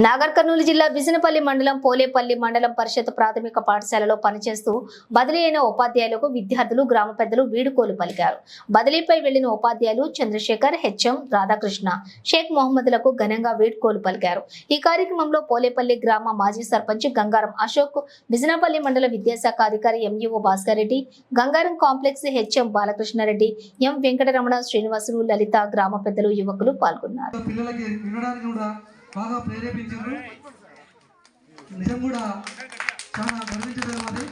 నాగర్ కర్నూలు జిల్లా బిజినపల్లి మండలం పోలేపల్లి మండలం పరిషత్ ప్రాథమిక పాఠశాలలో పనిచేస్తూ బదిలీ అయిన ఉపాధ్యాయులకు విద్యార్థులు గ్రామ పెద్దలు వీడుకోలు పలికారు. బదిలీపై వెళ్లిన ఉపాధ్యాయులు చంద్రశేఖర్, హెచ్ఎం, రాధాకృష్ణ, షేక్ మొహమ్మద్లకు ఘనంగా వీడుకోలు పలికారు. ఈ కార్యక్రమంలో పోలేపల్లి గ్రామ మాజీ సర్పంచ్ గంగారం అశోక్, బిజినపల్లి మండల విద్యాశాఖ అధికారి MEO Bhaskar Reddy, Gangaram complex HM Balakrishna Reddy, M Venkataramana, Srinivasulu, Lalitha, గ్రామ పెద్దలు, యువకులు పాల్గొన్నారు. బాగా ప్రేరేపించారు. నిజం కూడా చాలా గర్వించడం అది.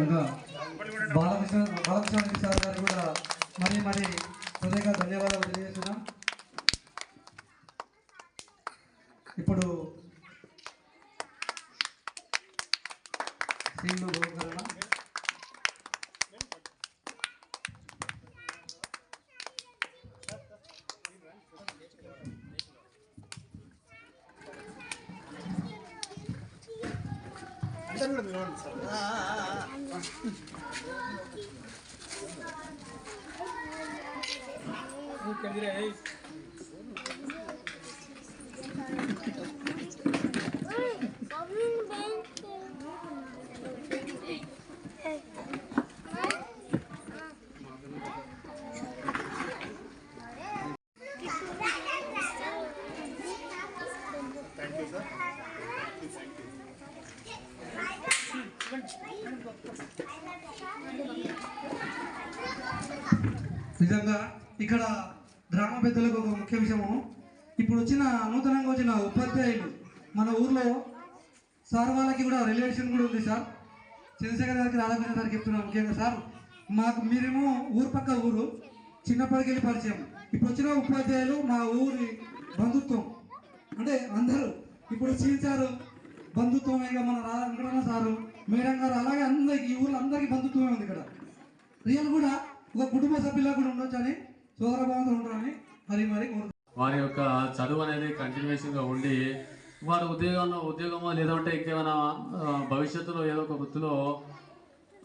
ఇంకా బాలకృష్ణ సార్ గారు కూడా మరి హృదయంగా ధన్యవాదాలు తెలియజేస్తున్నాం. ఇప్పుడు సీన్లు నిజంగా ఇక్కడ గ్రామ పెద్దలకు ఒక ముఖ్య విషయము, ఇప్పుడు నూతనంగా వచ్చిన ఉపాధ్యాయులు మన ఊర్లో సార్ వాళ్ళకి కూడా రిలేషన్ కూడా ఉంది సార్. చంద్రశేఖర్ గారికి, రాధాకృష్ణ గారికి చెప్తున్నాం ముఖ్యంగా సార్, మీరేమో ఊరు పక్క ఊరు చిన్నప్పటికెళ్ళి పరిచయం. ఇప్పుడు వచ్చిన ఉపాధ్యాయులు మా ఊరి బంధుత్వం, అంటే అందరూ ఇప్పుడు సారు బంధుత్వం, ఇక మన వెంకటరమణ సారు, మేడం గారు, అలాగే అందరికి ఈ ఊర్లో అందరికీ బంధుత్వమే ఉంది. ఇక్కడ రియల్ కూడా ఒక కుటుంబ సభ్యులకు కూడా ఉండొచ్చు అని, సోదరభావంతో ఉంటారని మరి వారి యొక్క చదువు అనేది కంటిన్యూషన్గా ఉండి వారు ఉద్యోగమో లేదంటే ఇంకేమైనా భవిష్యత్తులో ఏదో ఒక వృత్తిలో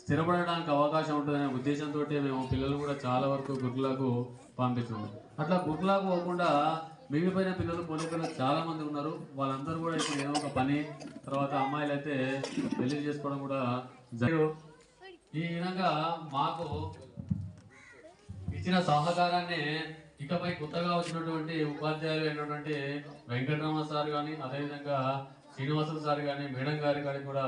స్థిరపడడానికి అవకాశం ఉంటుందనే ఉద్దేశంతో మేము పిల్లలు కూడా చాలా వరకు గురుకులకు పంపించాము. అట్లా గురుకులకు పోకుండా మిగిలిపోయిన పిల్లలు పోలీసులు చాలా మంది ఉన్నారు. వాళ్ళందరూ కూడా ఇప్పుడు ఏదో ఒక పని, తర్వాత అమ్మాయిలు అయితే పెళ్లి చేసుకోవడం కూడా ఈ విధంగా మాకు ఇచ్చిన సహకారాన్ని ఇకపై కొత్తగా వచ్చినటువంటి ఉపాధ్యాయులు అయినటువంటి వెంకటరమణ సార్ కానీ, అదేవిధంగా శ్రీనివాసులు సార్ కానీ, మేడం గారి కానీ కూడా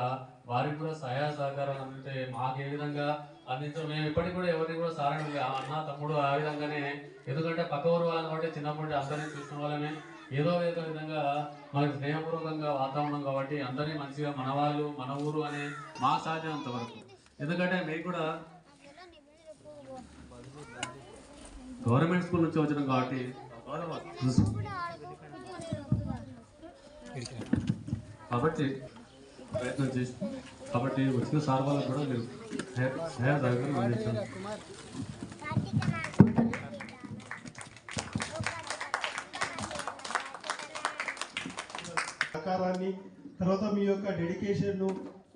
వారికి కూడా సహాయ సహకారాలు అందితే మాకు ఏ విధంగా అందించడం, మేము ఇప్పటికి కూడా ఎవరిని కూడా సారణ అన్న తమ్ముడు ఆ విధంగానే, ఎందుకంటే పక్క ఊరు వాళ్ళని బట్టి చిన్నప్పటి అందరినీ చూసిన వాళ్ళమే ఏదో విధంగా మనకి స్నేహపూర్వకంగా వాతావరణం కాబట్టి అందరినీ మంచిగా మన వాళ్ళు మన ఊరు అని మా సాధ్యమంత వరకు. ఎందుకంటే మీకు కూడా గవర్నమెంట్ స్కూల్ నుంచి వచ్చినాం కాబట్టి ప్రయత్నం చేసి కాబట్టి వచ్చిన సార్ వాళ్ళకు కూడా మీరు సహాయ సహకారం అందించండి. సహకారాన్ని, తర్వాత మీ యొక్క డెడికేషన్ను,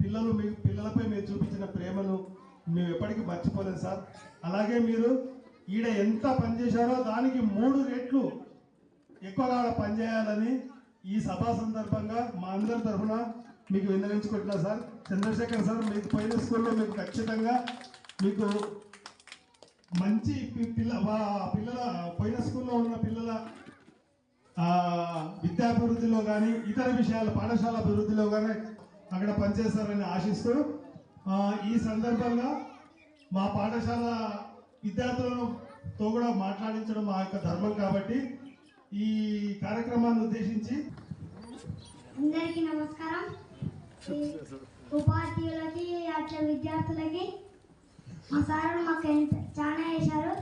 పిల్లలపై మీరు చూపించిన ప్రేమను మేము ఎప్పటికీ మర్చిపోలేదు సార్. అలాగే మీరు ఈడ ఎంత పనిచేశారో దానికి 3 రెట్లు ఎక్కువగా పనిచేయాలని ఈ సభా సందర్భంగా మా అందరి తరఫున మీకు విన్నవించుకుంటున్నా సార్. చంద్రశేఖర్ సార్, మీకు పోయిన స్కూల్లో మీకు ఖచ్చితంగా మీకు మంచి పిల్లల పోయిన స్కూల్లో ఉన్న పిల్లల విద్యాభివృద్ధిలో కానీ ఇతర విషయాల పాఠశాల అభివృద్ధిలో కానీ అక్కడ పనిచేస్తారని ఆశిస్తూ, ఈ సందర్భంగా మా పాఠశాల విద్యార్థులతో కూడా మాట్లాడించడం మా యొక్క ధర్మం కాబట్టి ఈ కార్యక్రమాన్ని ఉద్దేశించి అందరికీ నమస్కారం. ఉపాధ్యాయులకి అట్లా విద్యార్థులకి మా సార్ మాకు చాలా చేశారు.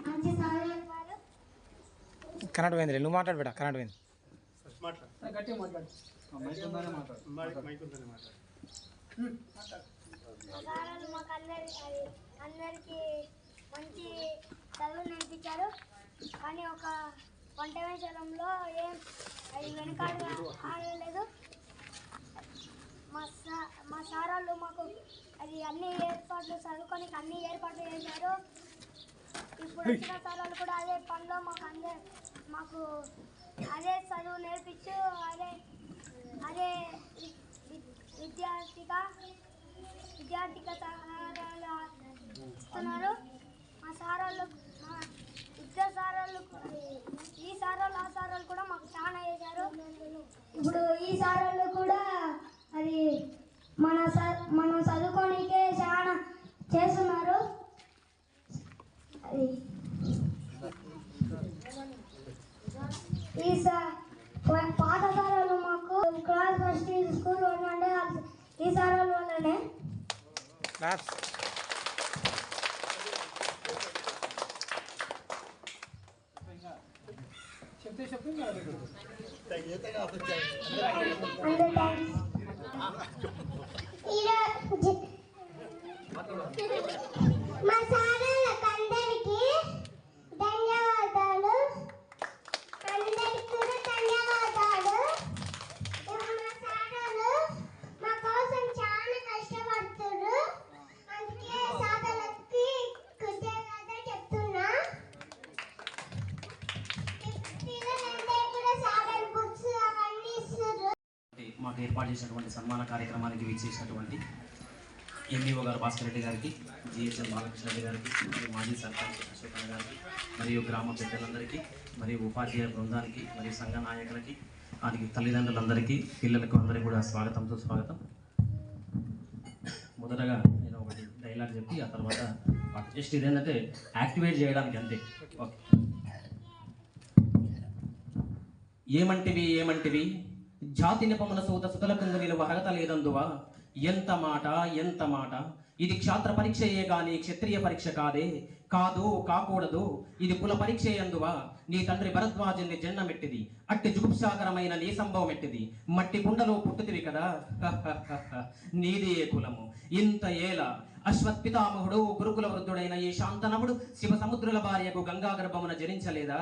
మంచి సార్ చెప్పారు. కరెంట్ పోయింది, నువ్వు మాట్లాడు బిడ్డ. కరెంట్ పోయింది, మాకు అందరికీ మంచి చదువు నేర్పించారు. కానీ ఒక వంట విషయంలో ఏం అది వెనుకాడు ఆడలేదు. మా సారాళ్ళు మాకు అది అన్ని ఏర్పాట్లు చదువుకొని అన్ని ఏర్పాట్లు చేశారు. ఇప్పుడు వచ్చిన సారాలు కూడా అదే పనిలో మాకు అదే చదువు నేర్పించు అదే విద్యార్థిక సహాయాలు ఇస్తున్నారు. మా సారాళ్ళు ఇద్దరు సారాళ్ళు ఈ సారాలు ఆ సారాలు కూడా మాకు చాలా చేశారు. ఇప్పుడు ఈ సారాళ్ళు కూడా అది మనం చదువుకోనికే చాలా చేస్తున్నారు. ఈ పాత సారాలు మాకు క్లాస్ ఫస్ట్ స్కూల్ ఉండే ఈ సారాల వల్లనే. మా సారాలకు అందరికీ ధన్యవాదాలు. అందరికీ కూడా ధన్యవాదాలు. మా సారాలు మా కోసం చాలా కష్టపడుతున్నారు. అందుకే సారాలకి కృతజ్ఞతలు చెప్తున్నా. పిల్లలందరూ కూడా సారాలు బుక్స్ అవన్నీ ఇస్తున్నారు. మాకు ఏర్పాటు చేసినటువంటి సన్మాన కార్యక్రమానికి విచ్చేసినటువంటి ఎంఈఓ గారు భాస్కర్ రెడ్డి గారికి, జిహెచ్ఎం బాలకృష్ణ రెడ్డి గారికి, మరియు మాజీ సర్పంచ్ అశోక్ గారికి, మరియు గ్రామ పెద్దలందరికీ, మరియు ఉపాధ్యాయ బృందానికి, మరియు సంఘ నాయకులకి, వారికి తల్లిదండ్రులందరికీ, పిల్లలకు అందరికీ కూడా స్వాగతంతో స్వాగతం. మొదటగా నేను ఒకటి డైలాగ్ చెప్పి ఆ తర్వాత జస్ట్ ఇదేంటంటే యాక్టివేట్ చేయడానికి అంతే. ఓకే. ఏమంటివి జాతి నిపమున సూత సుతలకుందు నిలువ అర్హత లేదందువా, ఎంత మాట ఇది క్షాత్ర పరీక్షయే గాని క్షత్రియ పరీక్ష కాదు కాకూడదు, ఇది కుల పరీక్ష అందువా, నీ తండ్రి భరద్వాజుని జన్మమెట్టిది, అట్టి జుగుప్సాకరమైన నీ సంభవం ఎట్టిది, మట్టి కుండలో పుట్టుతివి కదా, నీది ఏ కులము ఇంత ఏల, అశ్వత్పితామహుడు గురుకుల వృద్ధుడైన ఈ శాంతనవుడు శివ సముద్రుల భార్యకు గంగా గర్భమున జనించలేదా,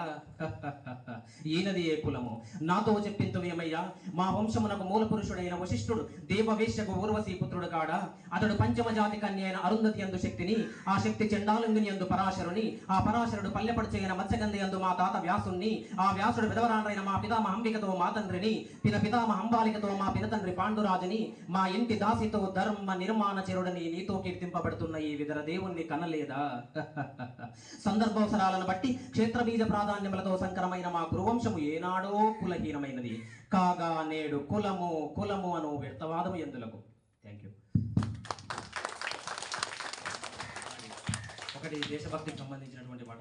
ఈయనది ఏ కులము నాతో చెప్పింతువేమయ్యా, మా వంశమునకు మూల పురుషుడైన వశిష్ఠుడు దేవవేశ్యకు ఊర్వశీ పుత్రుడు కాడా, అతడు పంచమ జాతి కన్య అయిన అరుంధతి యందు శక్తిని, ఆ శక్తి చండాలంగుని యందు పరాశరుని, ఆ పరాశరుడు పల్లెపడుచైన మత్స్యగంధి యందు మా తాత వ్యాసుని, ఆ వ్యాసుడు విధవరాండ్రైన మా పితామహ అంబికతో మా తండ్రిని, పితామహ అంబాలికతో మా పినతండ్రి పాండురాజుని, మా ఇంటి దాసితో ధర్మ నిర్మాణ చెరుడని నీతో కీర్తింపబడుతున్న ఈ విదర దేవుణ్ణి కనలేదా, సందర్భావసరాలను బట్టి క్షేత్రబీజ ప్రాధాన్యములతో సంకరమైన మా గురువంశము ఏనాడో కులహీనమైనది కాగా నేడు కులము అను వ్యర్థవాదము ఎందులకు. Thank you. ఒకటి దేశభక్తికి సంబంధించినటువంటి మాట.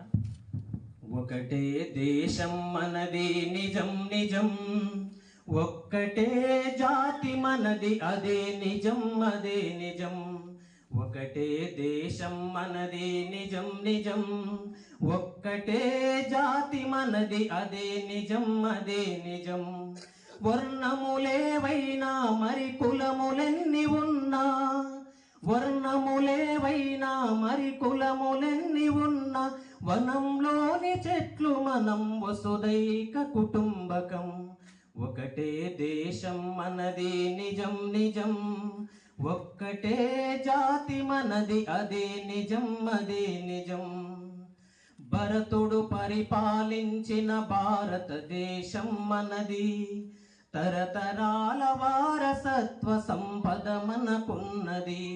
ఒకటే దేశం మనది నిజం, ఒక్కటే జాతి మనది అదే నిజం, ఒకటే దేశం మనది నిజం, ఒక్కటే జాతి మనది అదే నిజం, వర్ణములేవైనా మరి కులములెన్ని ఉన్నా, వనంలోని చెట్లు మనం వసుదైక కుటుంబకం, ఒకటే దేశం మనది నిజం, ఒక్కటే జాతి మనది అదే నిజం, భరతుడు పరిపాలించిన భారతదేశం మనది, తరతరాల వారసత్వ సంపద మనకున్నది,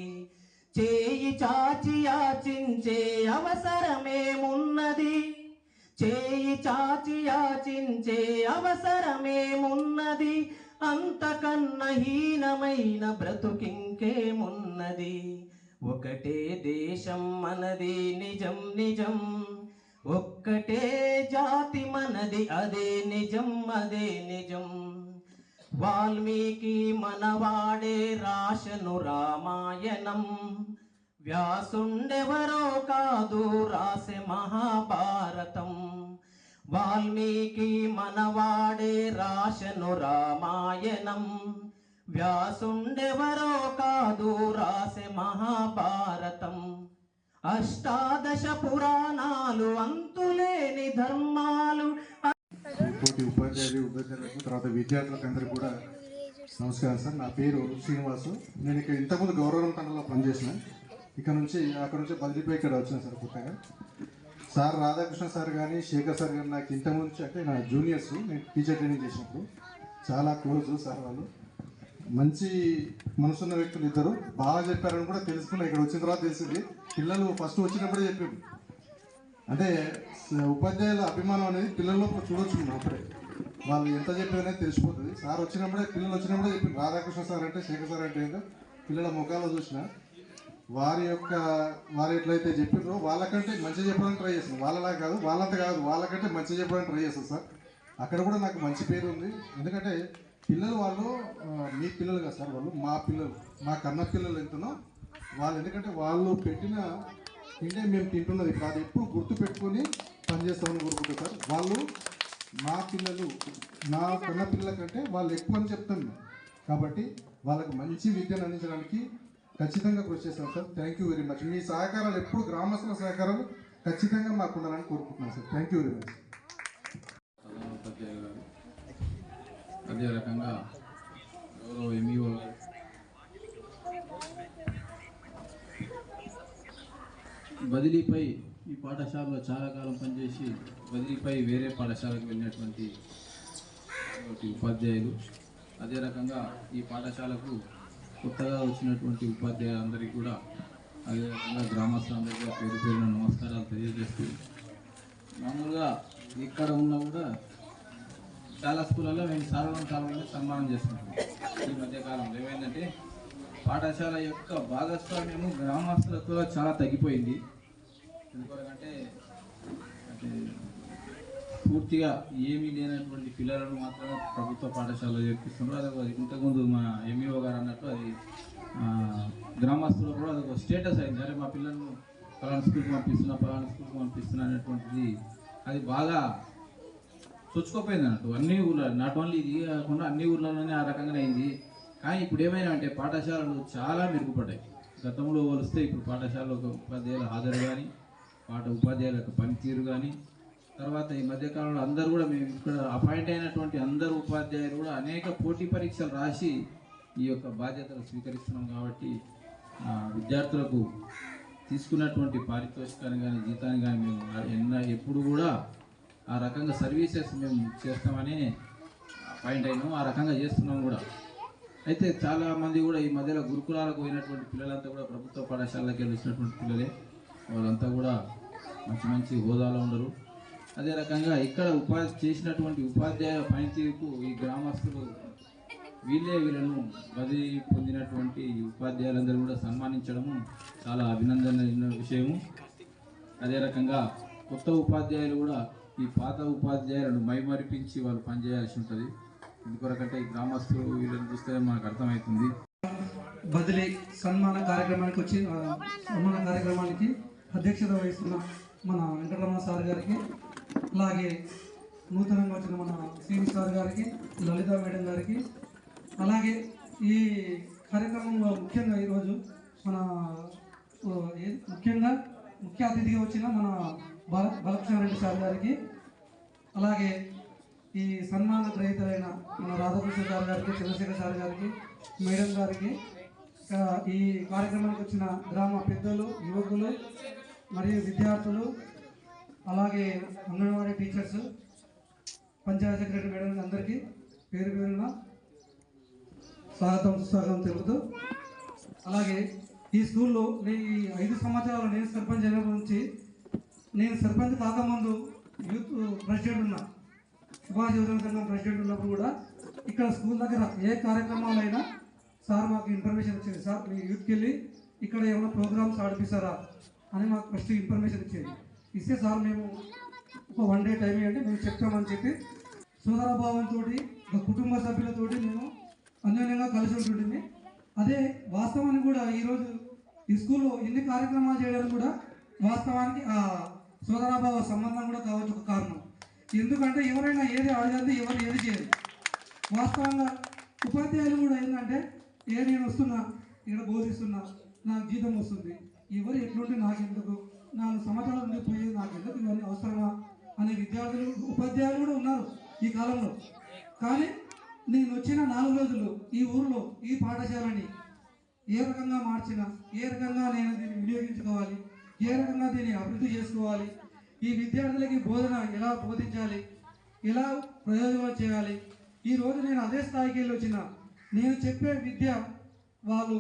చేయి చాచి యాచించే అవసరమేమున్నది, అంతకన్నా హీనమైన బ్రతుకింకేమున్నది, ఒకటే దేశం మనది నిజం, ఒక్కటే జాతి మనది అదే నిజం, వాల్మీకి మనవాడే రాశను రామాయణం, వ్యాసుండెవరో కాదు రాసె మహాభారతం, వాల్మీకి మనవాడే రాశను రామాయణం, వ్యాసుండెవరో కాదు రాసె మహాభారతం, అష్టాదశ పురాణాలు అంతులేని ధర్మాలు. తోటి ఉపాధ్యాయులకు తర్వాత విద్యార్థులకు అందరికీ కూడా నమస్కారం సార్. నా పేరు శ్రీనివాసు. నేను ఇక్కడ ఇంతకుముందు గౌరవం తండలో పనిచేసిన, అక్కడ నుంచి బదిలీపై ఇక్కడ వచ్చాను సార్ కొత్తగా. సార్ రాధాకృష్ణ సార్ కానీ శేఖర్ సార్ కానీ నాకు ఇంతకుముందు నుంచి అంటే నా జూనియర్స్, నేను టీచర్ ట్రైనింగ్ చేసినప్పుడు చాలా క్లోజ్ సార్. వాళ్ళు మంచి మనసున్న వ్యక్తులు, ఇద్దరు బాగా చెప్పారని కూడా తెలుసుకున్నా. ఇక్కడ వచ్చిన తర్వాత తెలిసింది, పిల్లలు ఫస్ట్ వచ్చినప్పుడే చెప్పారు. అంటే ఉపాధ్యాయుల అభిమానం అనేది పిల్లల్లో చూడొచ్చు మనం అప్పుడే, వాళ్ళు ఎంత చెప్పారనేది తెలిసిపోతుంది. సార్ వచ్చినప్పుడే, పిల్లలు వచ్చినప్పుడే చెప్పింది. రాధాకృష్ణ సార్ అంటే శేఖర్ సార్ అంటే ఏంటో పిల్లల ముఖాల్లో చూసిన వారు ఎట్లయితే చెప్పారో వాళ్ళకంటే మంచిగా చెప్పడానికి ట్రై చేస్తాను. వాళ్ళలా కాదు, వాళ్ళంతా కాదు, వాళ్ళకంటే మంచిగా చెప్పడానికి ట్రై చేస్తాను సార్. అక్కడ కూడా నాకు మంచి పేరు ఉంది. ఎందుకంటే పిల్లలు వాళ్ళు మీ పిల్లలు కాదు సార్, వాళ్ళు మా పిల్లలు, మా కన్న పిల్లలు ఎంతనో వాళ్ళు. ఎందుకంటే వాళ్ళు పెట్టిన తింటే మేము తింటున్నది కాదు, ఎప్పుడు గుర్తు పెట్టుకొని పనిచేస్తామని కోరుకుంటారు సార్. వాళ్ళు మా పిల్లలు, నా కన్న పిల్లల కంటే వాళ్ళు ఎక్కువ అని చెప్తాను. కాబట్టి వాళ్ళకు మంచి విద్యను అందించడానికి ఖచ్చితంగా కృషి చేస్తాం sir. Thank you very much. మీ సహకారాలు ఎప్పుడు గ్రామస్తుల సహకారాలు ఖచ్చితంగా మాకు ఉండాలని కోరుకుంటున్నాను sir. Thank you very much. ఉపాధ్యాయులు గారు, అదే రకంగా గౌరవ ఎంఈఓ గారు, బదిలీపై ఈ పాఠశాలలో చాలా కాలం పనిచేసి బదిలీపై వేరే పాఠశాలకు వెళ్ళినటువంటి ఉపాధ్యాయులు, అదే రకంగా ఈ పాఠశాలకు కొత్తగా వచ్చినటువంటి ఉపాధ్యాయులందరికీ కూడా అదే రకంగా గ్రామస్తులందరికీ పేరు పేరున నమస్కారాలు తెలియజేస్తూ, మామూలుగా ఇక్కడ ఉన్నా కూడా చాలా స్కూళ్ళల్లో మేము సార్వత్రికంగా సన్మానం చేస్తున్నాం. ఈ మధ్యకాలంలో ఏమైందంటే పాఠశాల యొక్క భాగస్వామ్యము గ్రామస్తులతో చాలా తగ్గిపోయింది. ఎందుకంటే పూర్తిగా ఏమీ లేనటువంటి పిల్లలను మాత్రమే ప్రభుత్వ పాఠశాలలో చేర్పిస్తున్నారు. అది ఇంతకుముందు మా ఎంఈఓ గారు అన్నట్టు అది గ్రామస్తులు కూడా అదొక స్టేటస్ అయింది. అరే మా పిల్లలను పలానా స్కూల్కి పంపిస్తున్నా అనేటువంటిది అది బాగా చొచ్చుకోపోయింది అన్నట్టు అన్ని ఊళ్ళో. నాట్ ఓన్లీ ఇది కాకుండా అన్ని ఊళ్ళలోనే ఆ రకంగానే అయింది. కానీ ఇప్పుడు ఏమైనా అంటే పాఠశాలలు చాలా మెరుగుపడ్డాయి. గతంలో పోలిస్తే ఇప్పుడు పాఠశాలలో ఉపాధ్యాయుల హాజరు కానీ, ఉపాధ్యాయుల యొక్క పనితీరు కానీ, తర్వాత ఈ మధ్యకాలంలో అందరూ కూడా మేము ఇక్కడ అపాయింట్ అయినటువంటి అందరు ఉపాధ్యాయులు కూడా అనేక పోటీ పరీక్షలు రాసి ఈ యొక్క బాధ్యతలు స్వీకరిస్తున్నాం. కాబట్టి విద్యార్థులకు తీసుకున్నటువంటి పారితోషికాన్ని కానీ జీతాన్ని కానీ మేము ఎప్పుడు కూడా ఆ రకంగా సర్వీసెస్ మేము చేస్తామని అపాయింట్ అయినాము, ఆ రకంగా చేస్తున్నాం కూడా. అయితే చాలామంది కూడా ఈ మధ్యలో గురుకులాలకు పోయినటువంటి పిల్లలంతా కూడా ప్రభుత్వ పాఠశాలకి వెళ్ళి వచ్చినటువంటి పిల్లలే. వాళ్ళంతా కూడా మంచి మంచి హోదాలో ఉండరు. అదే రకంగా ఇక్కడ చేసినటువంటి ఉపాధ్యాయ పనితీరుకు ఈ గ్రామస్తులు వీళ్ళను బదిలీ పొందినటువంటి ఉపాధ్యాయులందరూ కూడా సన్మానించడము చాలా అభినందనీయ విషయము. అదే రకంగా కొత్త ఉపాధ్యాయులు కూడా ఈ పాత ఉపాధ్యాయులను మైమరిపించి వాళ్ళు పనిచేయాల్సి ఉంటుంది. ఎందుకొరకంటే ఈ గ్రామస్తులు వీళ్ళని చూస్తే మనకు అర్థమవుతుంది. బదిలీ సన్మాన కార్యక్రమానికి అధ్యక్షత వహిస్తున్న మన వెంకటరమణ సార్ గారికి, అలాగే నూతనంగా వచ్చిన మన శ్రీని సార్ గారికి, లలిత మేడం గారికి, అలాగే ఈ కార్యక్రమంలో ముఖ్యంగా ఈరోజు మన ముఖ్య అతిథిగా వచ్చిన మన బాలకృష్ణారెడ్డి సార్ గారికి, అలాగే ఈ సన్మాన గ్రహీతలైన మన రాధాకృష్ణ సార్ గారికి, చంద్రశేఖర్ సార్ గారికి, మేడం గారికి, ఈ కార్యక్రమానికి వచ్చిన గ్రామ పెద్దలు, యువకులు మరియు విద్యార్థులు, అలాగే anganwadi teachers, panchayati secretary madam అందరికీ పేరు పేరున స్వాగతం సుస్వాగతం తెలుపుతూ, అలాగే ఈ స్కూల్లో ఈ 5 సంవత్సరాలు నేను సర్పంచ్ అయినప్పటి నుంచి, నేను సర్పంచ్ కాకముందు యూత్ ప్రెసిడెంట్ ఉన్నా, సుభాష్ యువజన సంఘం ప్రెసిడెంట్ ఉన్నప్పుడు కూడా ఇక్కడ స్కూల్ దగ్గర ఏ కార్యక్రమాలైనా సార్ మాకు ఇన్ఫర్మేషన్ ఇచ్చేది. సార్ మీ యూత్కి వెళ్ళి ఇక్కడ ఏమైనా ప్రోగ్రామ్స్ ఆడిపిస్తారా అని మాకు ఫస్ట్ ఇన్ఫర్మేషన్ ఇచ్చేది. ఇస్తే సార్ మేము ఒక 1 డే టైం ఇవ్వండి మేము చెప్తామని చెప్పి సోదరభావంతో కుటుంబ సభ్యులతోటి మేము అన్యోన్యంగా కలిసి ఉంటుంటుంది. అదే వాస్తవానికి కూడా ఈరోజు ఈ స్కూల్లో ఎన్ని కార్యక్రమాలు చేయడానికి కూడా వాస్తవానికి ఆ సోదరాభావ సంబంధం కూడా కావచ్చు ఒక కారణం. ఎందుకంటే ఎవరైనా ఏది అడగద్దు, ఎవరు ఏది చేయరు. వాస్తవంగా ఉపాధ్యాయులు కూడా ఏంటంటే నేను వస్తున్నా ఇక్కడ బోధిస్తున్నా నాకు జీతం వస్తుంది, ఎవరు ఎట్లుంటే నాకెందుకు, 4 సంవత్సరాల నుండి పోయేది నాకెందుకు, ఇవన్నీ అవసరమా అనే విద్యార్థులు ఉపాధ్యాయులు కూడా ఉన్నారు ఈ కాలంలో. కానీ నేను వచ్చిన 4 రోజులు ఈ ఊరిలో ఈ పాఠశాలని ఏ రకంగా మార్చినా, ఏ రకంగా నేను దీన్ని వినియోగించుకోవాలి, ఏ రకంగా దీన్ని అభివృద్ధి చేసుకోవాలి, ఈ విద్యార్థులకి బోధన ఎలా బోధించాలి, ఎలా ప్రయోజనం చేయాలి, ఈరోజు నేను అదే స్థాయికి వెళ్ళి వచ్చిన. నేను చెప్పే విద్య వాళ్ళు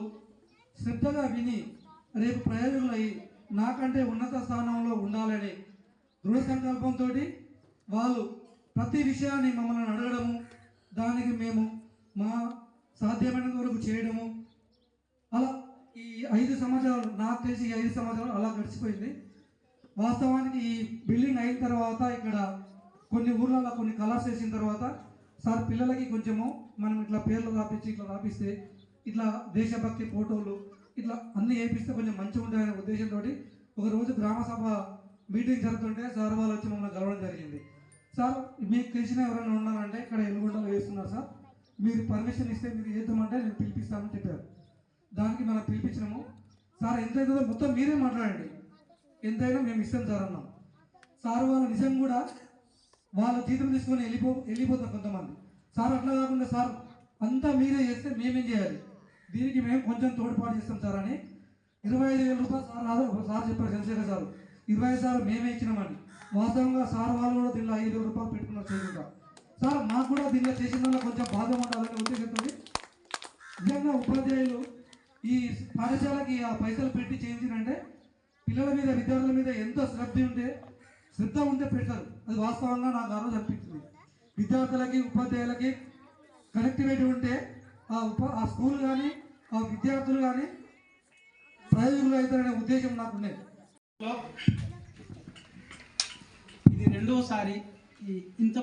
శ్రద్ధగా విని రేపు ప్రయోజకులు అయ్యి నాకంటే ఉన్నత స్థానంలో ఉండాలని దృఢ సంకల్పంతో వాళ్ళు ప్రతి విషయాన్ని మమ్మల్ని అడగడము, దానికి మేము మా సాధ్యమైనంత వరకు చేయడము, అలా ఈ 5 సంవత్సరాలు, నాకు తెలిసి ఈ 5 సంవత్సరాలు అలా గడిచిపోయింది. వాస్తవానికి ఈ బిల్డింగ్ అయిన తర్వాత ఇక్కడ కొన్ని ఊర్లలో కొన్ని కలర్స్ వేసిన తర్వాత సార్ పిల్లలకి కొంచెము మనం ఇట్లా పేర్లు రాపించి ఇట్లా రాపిస్తే ఇట్లా దేశభక్తి ఫోటోలు ఇట్లా అన్నీ వేపిస్తే కొంచెం మంచిగా ఉంటాయనే ఉద్దేశంతో ఒకరోజు గ్రామ సభ మీటింగ్ జరుగుతుంటే సార్ వాళ్ళు వచ్చి మమ్మల్ని కలవడం జరిగింది. సార్ మీకు తెలిసిన ఎవరైనా ఉన్నారంటే ఇక్కడ ఎలుగుంటలో వేస్తున్నారు సార్, మీరు పర్మిషన్ ఇస్తే మీరు చేద్దామంటే నేను పిలిపిస్తామని చెప్పారు. దానికి మనం పిలిపించినాము. సార్ ఎంతైతుందో మొత్తం మీరే మాట్లాడండి, ఎంతైనా మేము ఇస్తాం సార్ అన్నాం. సార్ వాళ్ళు నిజం కూడా వాళ్ళ జీతం తీసుకొని వెళ్ళిపోతారు కొంతమంది. సార్ అట్లా కాకుండా సార్ అంతా మీరే చేస్తే మేమేం చేయాలి, దీనికి మేము కొంచెం తోడ్పాటు చేస్తాం సార్ అని 25,000 రూపాయలు సార్ చెప్పారు. చంద్రశేఖర్ సార్ 25,000 మేమే ఇచ్చినామని. వాస్తవంగా సార్ వాళ్ళు కూడా దీనిలో 5,000 రూపాయలు పెట్టుకున్నారు చేయకుండా. సార్ మాకు కూడా దీనిలో చేసిన వల్ల కొంచెం బాధ ఉండాలనే ఉద్దేశంతో నిజంగా ఉపాధ్యాయులు ఈ పాఠశాలకి ఆ పైసలు పెట్టి చేయించినంటే పిల్లల మీద విద్యార్థుల మీద ఎంతో శ్రద్ధ ఉంటే పెడతారు. అది వాస్తవంగా నాకు ఆ రోజు అనిపించింది. విద్యార్థులకి ఉపాధ్యాయులకి కనెక్టివిటీ ఉంటే ఆ స్కూల్ కానీ ఆ విద్యార్థులు కానీ ప్రయోజకులు అవుతారనే ఉద్దేశం నాకు ఉండేది. ఇది రెండోసారి ఇంత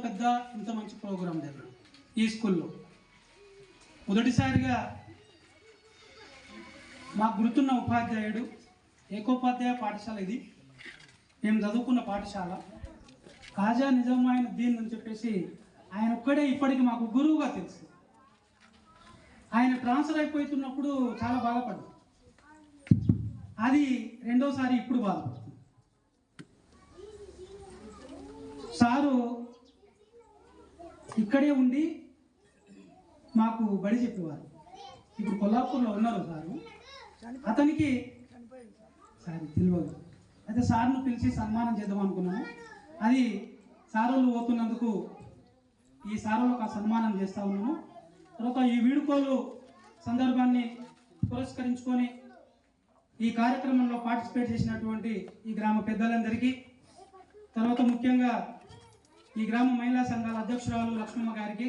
మంచి ప్రోగ్రాం జరగడం ఈ స్కూల్లో. మొదటిసారిగా మాకు గుర్తున్న ఉపాధ్యాయుడు ఏకోపాధ్యాయ పాఠశాల, ఇది మేము చదువుకున్న పాఠశాల. ఖాజా నిజాముద్దీన్ అని చెప్పేసి ఆయన ఒక్కడే ఇప్పటికి మాకు గురువుగా తెలుసు. ఆయన ట్రాన్స్ఫర్ అయిపోతున్నప్పుడు చాలా బాధపడ్డాం. అది రెండోసారి ఇప్పుడు బాధపడుతుంది. సారు ఇక్కడే ఉండి మాకు బడి చెప్పేవారు. ఇప్పుడు కొల్లాపూర్లో ఉన్నారు సారు. అతనికి సార్ తెలియదు, అయితే సార్ను పిలిచి సన్మానం చేద్దాం అనుకున్నాము. అది సారోళ్ళు పోతున్నందుకు ఈ సారోళ్ళకు ఆ సన్మానం చేస్తూ ఉన్నాము. తర్వాత ఈ వీడుకోలు సందర్భాన్ని పురస్కరించుకొని ఈ కార్యక్రమంలో పార్టిసిపేట్ చేసినటువంటి ఈ గ్రామ పెద్దలందరికీ, తర్వాత ముఖ్యంగా ఈ గ్రామ మహిళా సంఘాల అధ్యక్షురాలు లక్ష్మమ్మ గారికి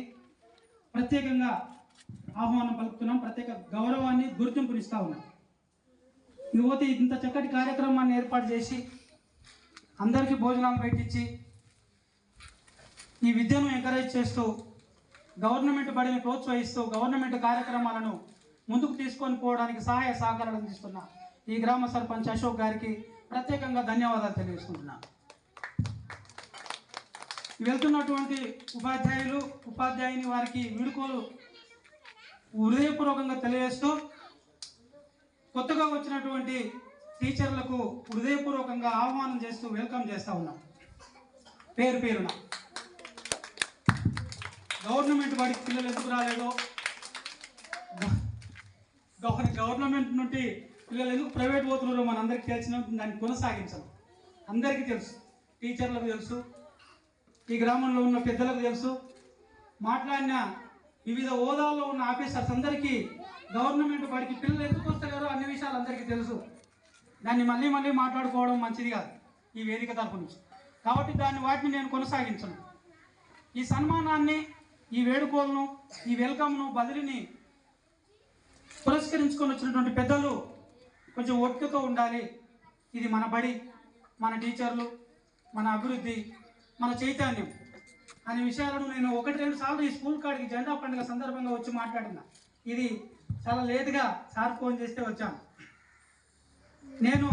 ప్రత్యేకంగా ఆహ్వానం పలుకుతున్నాం. ప్రత్యేక గౌరవాన్ని గుర్తింపునిస్తూ ఉన్నాం. ఇకపోతే ఇంత చక్కటి కార్యక్రమాన్ని ఏర్పాటు చేసి అందరికీ భోజనాలు పెట్టించి ఈ విద్యను ఎంకరేజ్ చేస్తూ గవర్నమెంట్ బడిని ప్రోత్సహిస్తూ గవర్నమెంట్ కార్యక్రమాలను ముందుకు తీసుకొని పోవడానికి సహాయ సహకారాలు అందిస్తున్న ఈ గ్రామ సర్పంచ్ అశోక్ గారికి ప్రత్యేకంగా ధన్యవాదాలు తెలియజేసుకుంటున్నాను. వెళ్తున్నటువంటి ఉపాధ్యాయులు ఉపాధ్యాయుని వారికి వీడుకోలు హృదయపూర్వకంగా తెలియజేస్తూ కొత్తగా వచ్చినటువంటి టీచర్లకు హృదయపూర్వకంగా ఆహ్వానం చేస్తూ వెల్కమ్ చేస్తూ ఉన్నాం. పేరున గవర్నమెంట్ బడికి పిల్లలు ఎందుకు రాలేదో, గవర్నమెంట్ నుండి పిల్లలు ఎందుకు ప్రైవేట్ పోతున్నారో మనందరికీ తెలిసిన దాన్ని కొనసాగించాలి. అందరికీ తెలుసు, టీచర్లకు తెలుసు, ఈ గ్రామంలో ఉన్న పెద్దలకు తెలుసు, మాట్లాడిన వివిధ హోదాల్లో ఉన్న ఆఫీసర్స్ అందరికీ గవర్నమెంట్ బడికి పిల్లలు ఎందుకు వస్తారో అన్ని విషయాలు అందరికీ తెలుసు. దాన్ని మళ్ళీ మాట్లాడుకోవడం మంచిది కాదు ఈ వేదిక తరపు నుంచి. కాబట్టి వాటిని నేను కొనసాగించను. ఈ సన్మానాన్ని, ఈ వేడుకోలను, ఈ వెల్కమ్ను, బదిలీని పురస్కరించుకొని వచ్చినటువంటి పెద్దలు కొంచెం ఓపికతో ఉండాలి. ఇది మన బడి, మన టీచర్లు, మన అభివృద్ధి, మన చైతన్యం అనే విషయాలను నేను 1-2 సార్లు ఈ స్కూల్ కాడికి జెండా పండుగ సందర్భంగా వచ్చి మాట్లాడినా. ఇది చాలా లేట్గా సార్ ఫోన్ చేస్తే వచ్చాను. నేను